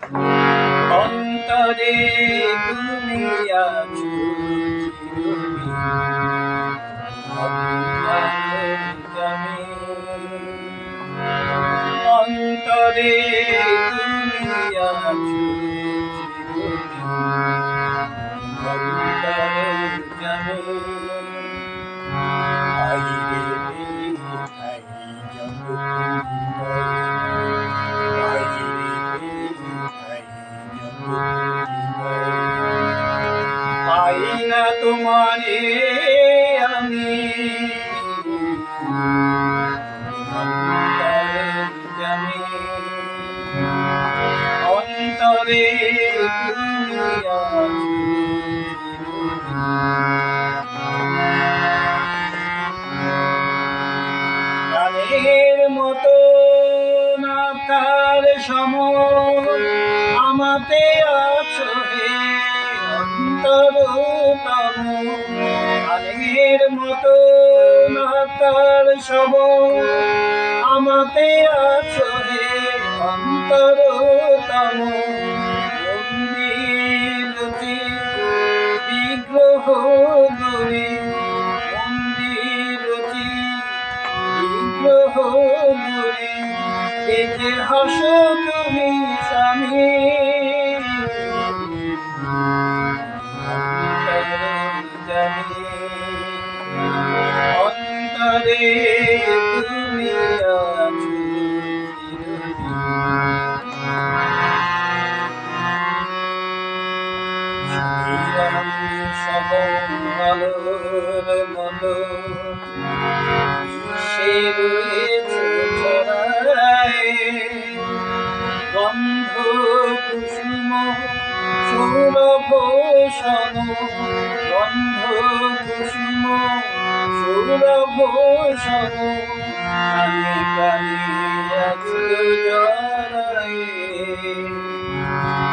অন্তরে তুমি আছো চিরদিন, অন্তর্যামী। অন্তরে তুমি আছো চিরদিন, অন্তর্যামী। বাইরে ঠাই জগৎ, বাইরে ঠাই জগৎ, পাই না তোমারে আমি অন্তর্যামী। অন্তরে তুমি আছো চিরদিন। প্রাণের মতো না তার সম আমাতে আছো হে অন্তরতম। প্রাণের মতো না তার সম আমাতে আছো হে অন্তরতম। মন্দির রচি বিগ্রহ গড়ে, মন্দির রচি বিগ্রহ গড়ে, দেখে হাসো তুমি স্বামী অন্তর্যামী। অন্তরে তুমি আছো চিরদিন। সুমিরন সবল আলোর মতো বিশ্বে রয়েছে ছড়ায়, গন্ধ কুসুম সৌরভ সম, গন্ধ কুসুম সৌরভ সম। প্রাণে প্রাণে আছো জড়ায়ে,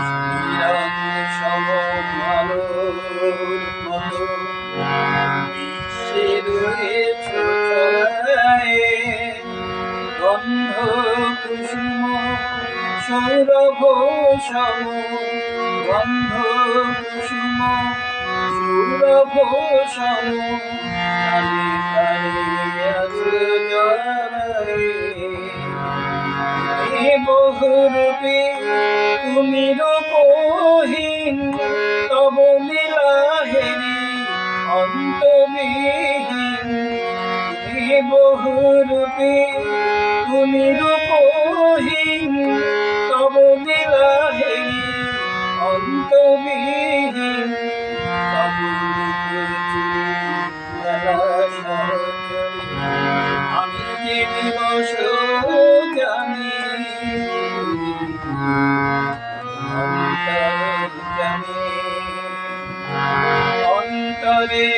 সুমিরন সবল আলোর মতো বিশ্বে রয়েছে ছড়ায়ে, গন্ধ কুসুম সৌরভ সম, গন্ধ কুসুম সৌরভ সম। প্রাণে প্রাণে আছো জড়ায়ে, বহুরূপী তুমি রূপহীন, তব লীলা হেরি অন্তবিহীন। তুমি বহুরূপী তুমি রূপহীন, তব লীলা হেরি অন্তবিহীন। তব আমি যে দিবস জানি অন্তর্যামী। অন্তরে